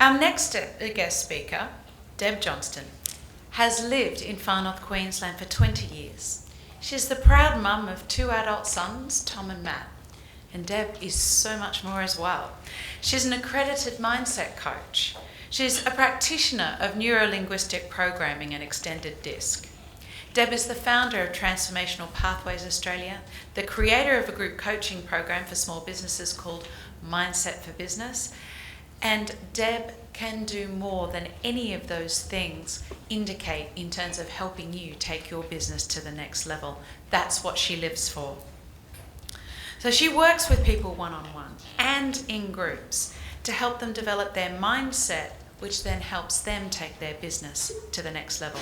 Our next guest speaker, Deb Johnston, has lived in Far North Queensland for 20 years. She's the proud mum of 2 adult sons, Tom and Matt. And Deb is so much more as well. She's an accredited mindset coach. She's a practitioner of neuro-linguistic programming and extended DISC. Deb is the founder of Transformational Pathways Australia, the creator of a group coaching program for small businesses called Mindset for Business. And Deb can do more than any of those things indicate in terms of helping you take your business to the next level. That's what she lives for. So she works with people one-on-one and in groups to help them develop their mindset, which then helps them take their business to the next level.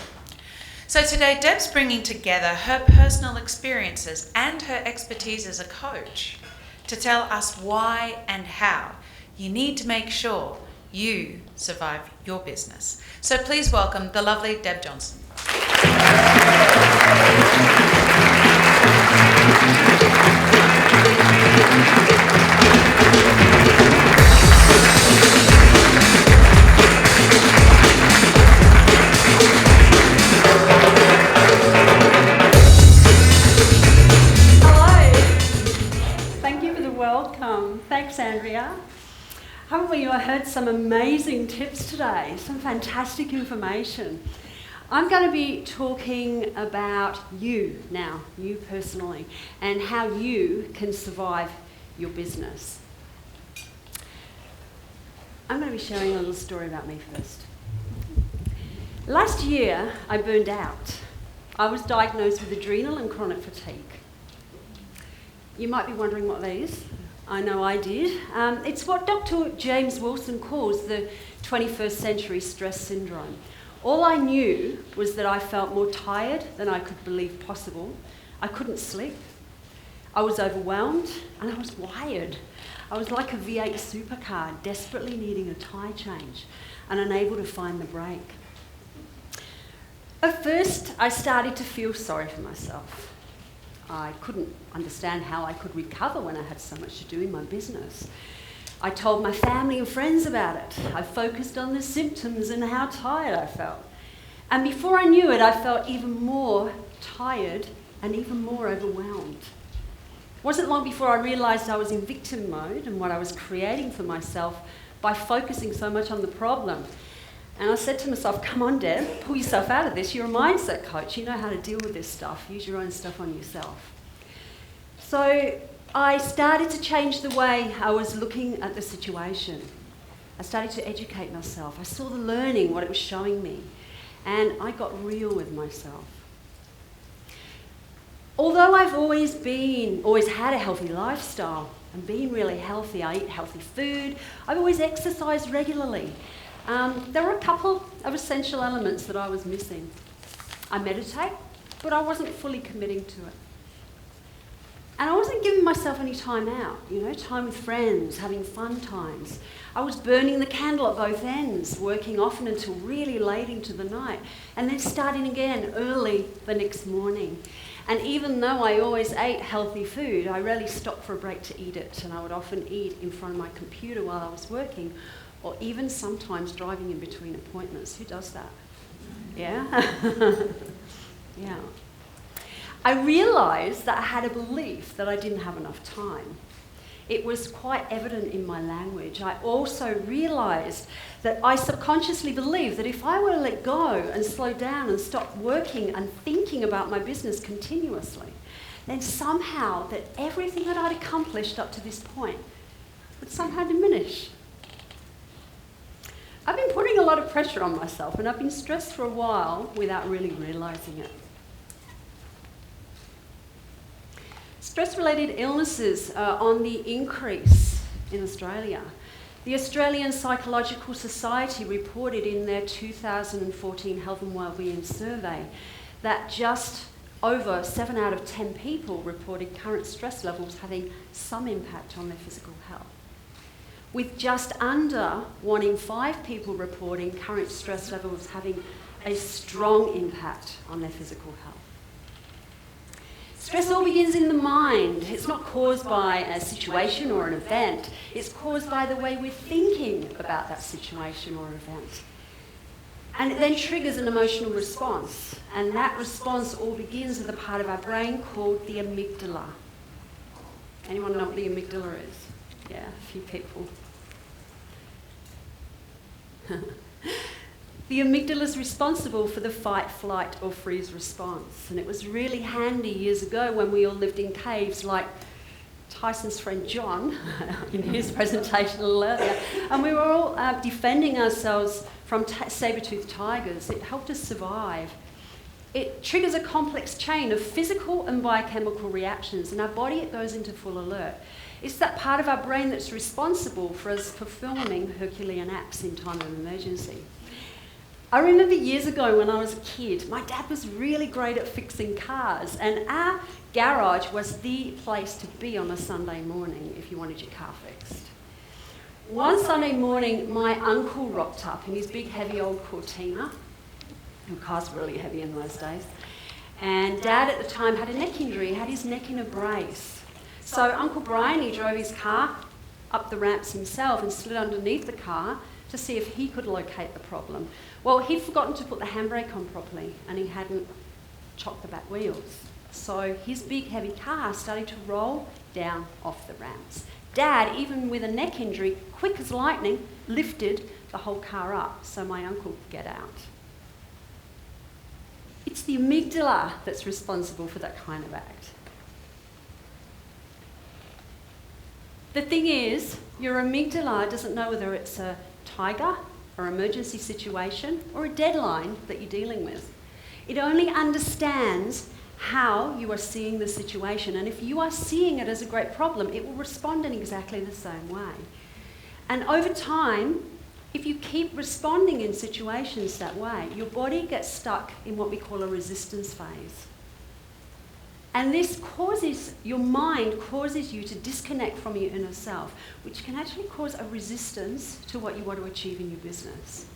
So today, Deb's bringing together her personal experiences and her expertise as a coach to tell us why and how you need to make sure you survive your business. So please welcome the lovely Deb Johnston. Welcome. Thanks, Andrea. Hopefully you heard some amazing tips today, some fantastic information. I'm going to be talking about you now, you personally, and how you can survive your business. I'm going to be sharing a little story about me first. Last year, I burned out. I was diagnosed with adrenal and chronic fatigue. You might be wondering what that is. I know I did. It's what Dr. James Wilson calls the 21st century stress syndrome. All I knew was that I felt more tired than I could believe possible. I couldn't sleep. I was overwhelmed and I was wired. I was like a V8 supercar, desperately needing a tyre change and unable to find the brake. At first, I started to feel sorry for myself. I couldn't understand how I could recover when I had so much to do in my business. I told my family and friends about it. I focused on the symptoms and how tired I felt. And before I knew it, I felt even more tired and even more overwhelmed. It wasn't long before I realised I was in victim mode and what I was creating for myself by focusing so much on the problem. And I said to myself, come on, Deb, pull yourself out of this. You're a mindset coach. You know how to deal with this stuff. Use your own stuff on yourself. So I started to change the way I was looking at the situation. I started to educate myself. I saw the learning, what it was showing me. And I got real with myself. Although I've always had a healthy lifestyle and been really healthy, I eat healthy food, I've always exercised regularly. There were a couple of essential elements that I was missing. I meditate, but I wasn't fully committing to it. And I wasn't giving myself any time out, time with friends, having fun times. I was burning the candle at both ends, working often until really late into the night, and then starting again early the next morning. And even though I always ate healthy food, I rarely stopped for a break to eat it, and I would often eat in front of my computer while I was working, or even sometimes driving in between appointments. Who does that? Yeah? Yeah. I realised that I had a belief that I didn't have enough time. It was quite evident in my language. I also realised that I subconsciously believed that if I were to let go and slow down and stop working and thinking about my business continuously, then somehow that everything that I'd accomplished up to this point would somehow diminish. I've been putting a lot of pressure on myself and I've been stressed for a while without really realising it. Stress-related illnesses are on the increase in Australia. The Australian Psychological Society reported in their 2014 Health and Wellbeing Survey that just over 7 out of 10 people reported current stress levels having some impact on their physical health, with just under 1 in 5 people reporting current stress levels having a strong impact on their physical health. Stress all begins in the mind. It's not caused by a situation or an event. It's caused by the way we're thinking about that situation or event. And it then triggers an emotional response. And that response all begins with a part of our brain called the amygdala. Anyone know what the amygdala is? Yeah, a few people. The amygdala is responsible for the fight, flight, or freeze response. And it was really handy years ago when we all lived in caves like Tyson's friend John in his presentation a little earlier. And we were all defending ourselves from saber-toothed tigers. It helped us survive. It triggers a complex chain of physical and biochemical reactions. In our body, it goes into full alert. It's that part of our brain that's responsible for us performing Herculean acts in time of emergency. I remember years ago when I was a kid, my dad was really great at fixing cars, and our garage was the place to be on a Sunday morning if you wanted your car fixed. One Sunday morning, my uncle rocked up in his big, heavy old Cortina. And cars were really heavy in those days. And Dad at the time had a neck injury. He had his neck in a brace. So Uncle Brian, he drove his car up the ramps himself and slid underneath the car to see if he could locate the problem. Well, he'd forgotten to put the handbrake on properly, and he hadn't chocked the back wheels. So his big, heavy car started to roll down off the ramps. Dad, even with a neck injury, quick as lightning, lifted the whole car up so my uncle could get out. It's the amygdala that's responsible for that kind of act. The thing is, your amygdala doesn't know whether it's a tiger or emergency situation or a deadline that you're dealing with. It only understands how you are seeing the situation, and if you are seeing it as a great problem, it will respond in exactly the same way. And over time, if you keep responding in situations that way, your body gets stuck in what we call a resistance phase. And this causes, your mind causes you to disconnect from your inner self, which can actually cause a resistance to what you want to achieve in your business.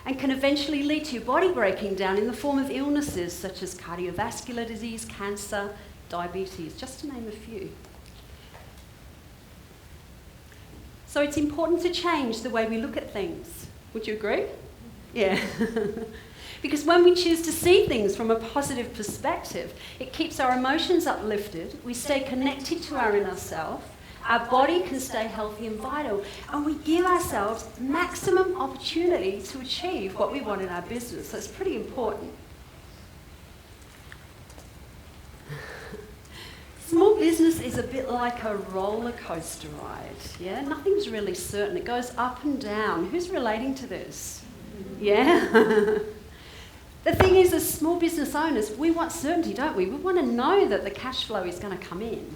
And can eventually lead to your body breaking down in the form of illnesses such as cardiovascular disease, cancer, diabetes, just to name a few. So it's important to change the way we look at things. Would you agree? Yeah. Because when we choose to see things from a positive perspective, it keeps our emotions uplifted, we stay connected to our inner self, our body can stay healthy and vital, and we give ourselves maximum opportunity to achieve what we want in our business. So it's pretty important. Small business is a bit like a roller coaster ride, yeah? Nothing's really certain. It goes up and down. Who's relating to this? Yeah? The thing is, as small business owners, we want certainty, don't we? We want to know that the cash flow is going to come in.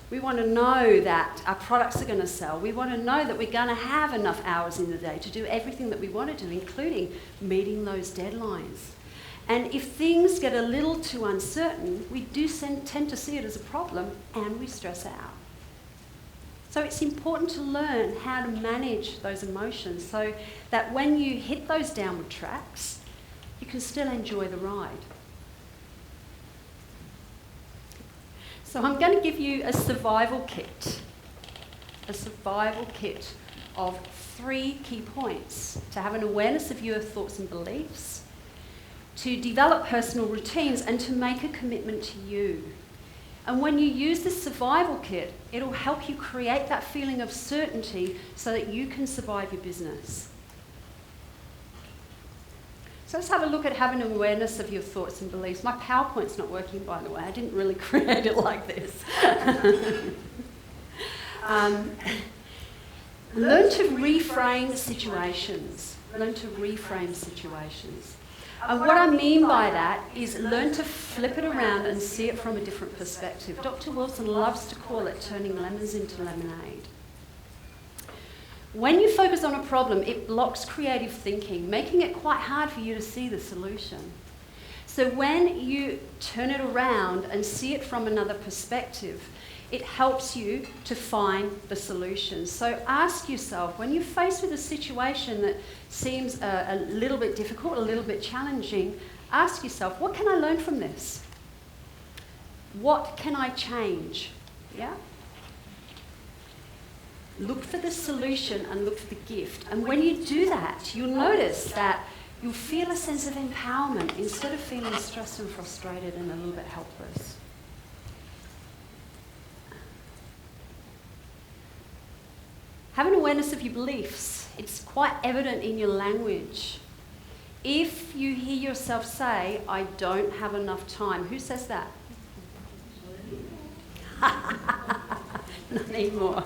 We want to know that our products are going to sell. We want to know that we're going to have enough hours in the day to do everything that we want to do, including meeting those deadlines. And if things get a little too uncertain, we do tend to see it as a problem, and we stress out. So it's important to learn how to manage those emotions so that when you hit those downward tracks, you can still enjoy the ride. So I'm going to give you a survival kit of 3 key points to have an awareness of your thoughts and beliefs, to develop personal routines, and to make a commitment to you. And when you use this survival kit, it'll help you create that feeling of certainty so that you can survive your business. So let's have a look at having an awareness of your thoughts and beliefs. My PowerPoint's not working, by the way. I didn't really create it like this. Learn to reframe situations. Learn to reframe situations. And what I mean by that is learn to flip it around and see it from a different perspective. Dr. Wilson loves to call it turning lemons into lemonade. When you focus on a problem, it blocks creative thinking, making it quite hard for you to see the solution. So when you turn it around and see it from another perspective, it helps you to find the solution. So ask yourself, when you're faced with a situation that seems a little bit difficult, a little bit challenging, ask yourself, what can I learn from this? What can I change? Yeah? Look for the solution and look for the gift. And when you do that, you'll notice that you'll feel a sense of empowerment instead of feeling stressed and frustrated and a little bit helpless. Have an awareness of your beliefs. It's quite evident in your language. If you hear yourself say, I don't have enough time, who says that? Not anymore.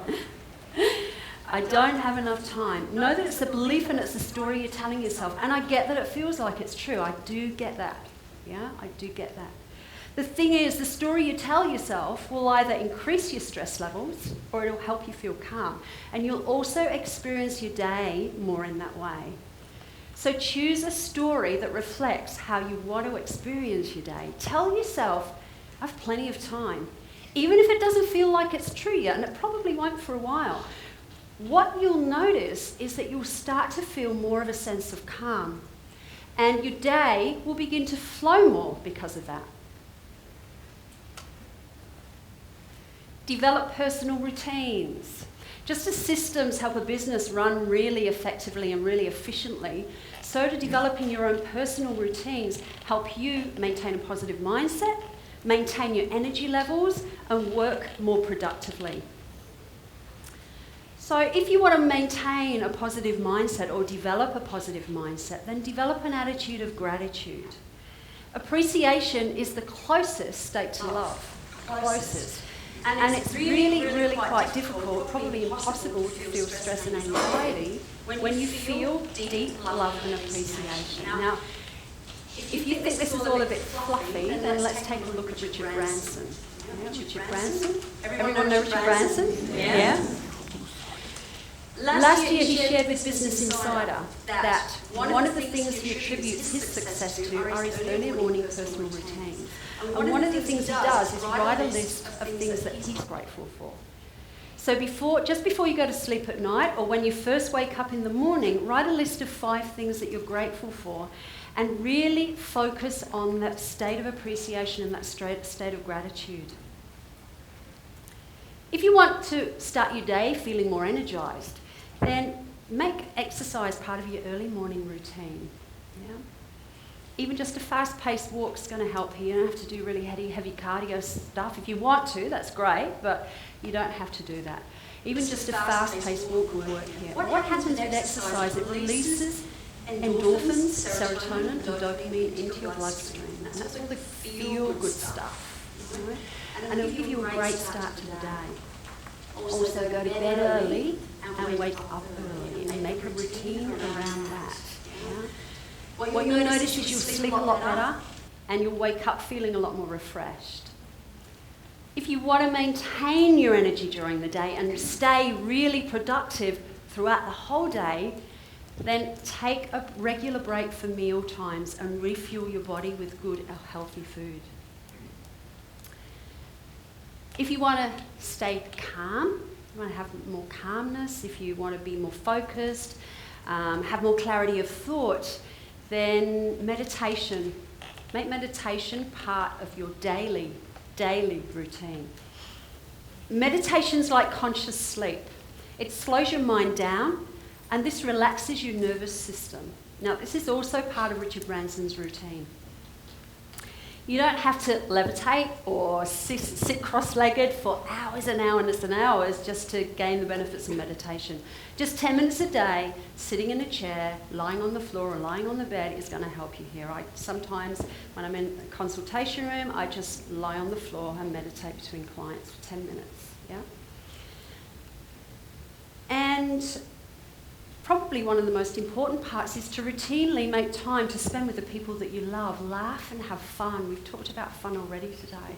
I don't have enough time. Know that it's a belief and it's a story you're telling yourself. And I get that it feels like it's true. I do get that. Yeah, I do get that. The thing is, the story you tell yourself will either increase your stress levels or it'll help you feel calm. And you'll also experience your day more in that way. So choose a story that reflects how you want to experience your day. Tell yourself, I have plenty of time. Even if it doesn't feel like it's true yet, and it probably won't for a while. What you'll notice is that you'll start to feel more of a sense of calm. And your day will begin to flow more because of that. Develop personal routines. Just as systems help a business run really effectively and really efficiently, so do developing your own personal routines help you maintain a positive mindset, maintain your energy levels, and work more productively. So if you want to maintain a positive mindset or develop a positive mindset, then develop an attitude of gratitude. Appreciation is the closest state to love. Closest. And it's really, really quite difficult, probably impossible to feel stress and anxiety when you feel deep love and appreciation. Now, if you think this is all a bit fluffy, then let's take a look at Richard Branson. Yeah, Richard Branson? Everyone know Richard Branson? Yeah? Last year he shared with Business Insider that one of the things he attributes his success to are his early morning personal routines. And one of the things he does is write a list of things that he's grateful for. So just before you go to sleep at night, or when you first wake up in the morning, write a list of 5 things that you're grateful for, and really focus on that state of appreciation and that state of gratitude. If you want to start your day feeling more energized, then make exercise part of your early morning routine. Yeah? Even just a fast-paced walk is going to help here. You don't have to do really heavy cardio stuff. If you want to, that's great, but you don't have to do that. Even just a fast-paced walk will work here. What happens with exercise? It releases endorphins, serotonin, and dopamine into your bloodstream. And that's all the feel-good stuff. Right? And it'll give you a great start to the day. Also go to bed early and wake up early and make a routine around that. Yeah? What you'll notice is you'll sleep a lot better and you'll wake up feeling a lot more refreshed. If you want to maintain your energy during the day and stay really productive throughout the whole day, then take a regular break for meal times and refuel your body with good, healthy food. If you want to stay calm, you want to have more calmness, if you want to be more focused, have more clarity of thought, then meditation. Make meditation part of your daily routine. Meditation's like conscious sleep. It slows your mind down and this relaxes your nervous system. Now, this is also part of Richard Branson's routine. You don't have to levitate or sit cross-legged for hours and hours and hours just to gain the benefits of meditation. Just 10 minutes a day, sitting in a chair, lying on the floor or lying on the bed is going to help you here. Sometimes when I'm in a consultation room, I just lie on the floor and meditate between clients for 10 minutes. Yeah? And probably one of the most important parts is to routinely make time to spend with the people that you love. Laugh and have fun. We've talked about fun already today.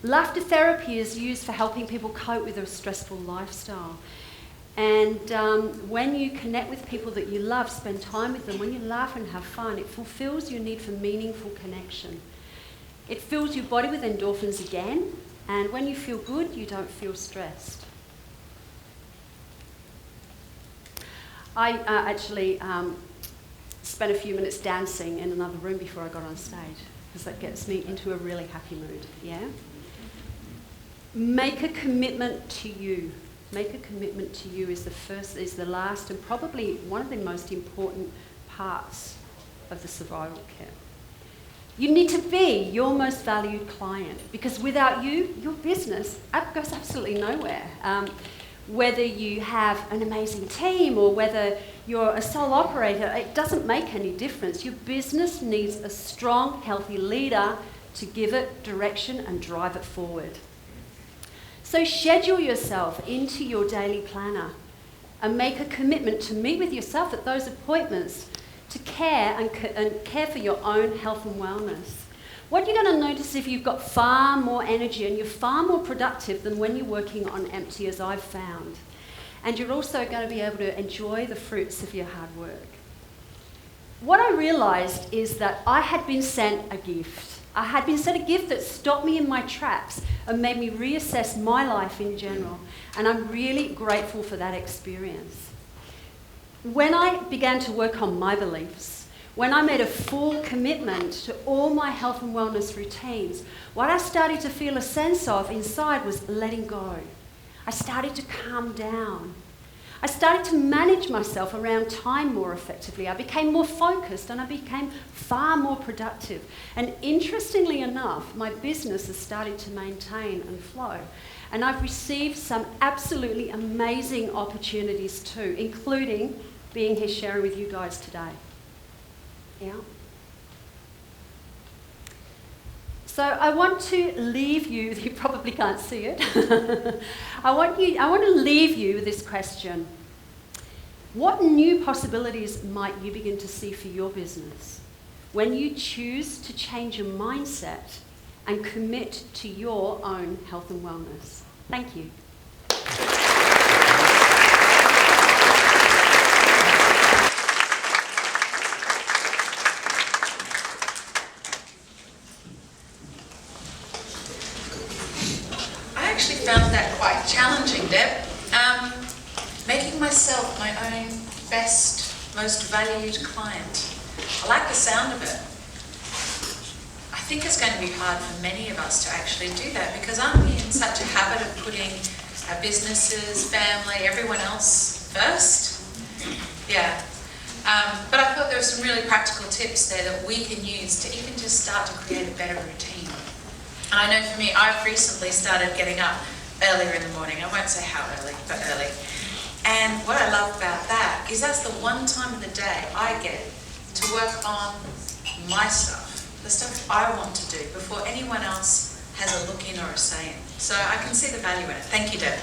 Laughter therapy is used for helping people cope with a stressful lifestyle. And when you connect with people that you love, spend time with them, when you laugh and have fun, it fulfills your need for meaningful connection. It fills your body with endorphins again, and when you feel good, you don't feel stressed. I actually spent a few minutes dancing in another room before I got on stage. because that gets me into a really happy mood, yeah? Make a commitment to you. Make a commitment to you is the last, and probably one of the most important parts of the survival kit. You need to be your most valued client, because without you, your business goes absolutely nowhere. Whether you have an amazing team or whether you're a sole operator, it doesn't make any difference. Your business needs a strong, healthy leader to give it direction and drive it forward. So schedule yourself into your daily planner and make a commitment to meet with yourself at those appointments to care and care for your own health and wellness. What you're going to notice if you've got far more energy and you're far more productive than when you're working on empty, as I've found. And you're also going to be able to enjoy the fruits of your hard work. What I realised is that I had been sent a gift. I had been sent a gift that stopped me in my tracks and made me reassess my life in general. And I'm really grateful for that experience. When I began to work on my beliefs, when I made a full commitment to all my health and wellness routines, what I started to feel a sense of inside was letting go. I started to calm down. I started to manage myself around time more effectively. I became more focused and I became far more productive. And interestingly enough, my business has started to maintain and flow. And I've received some absolutely amazing opportunities too, including being here sharing with you guys today. Yeah. So I want to leave you, you probably can't see it. I want to leave you with this question. What new possibilities might you begin to see for your business when you choose to change your mindset and commit to your own health and wellness? Thank you. I actually found that quite challenging, Deb. Making myself my own best, most valued client. I like the sound of it. I think it's going to be hard for many of us to actually do that, because aren't we in such a habit of putting our businesses, family, everyone else first? Yeah. But I thought there were some really practical tips there that we can use to even just start to create a better routine. And I know for me, I've recently started getting up earlier in the morning. I won't say how early, but early. And what I love about that is that's the one time of the day I get to work on my stuff, the stuff I want to do before anyone else has a look in or a say in. So I can see the value in it. Thank you, Deb.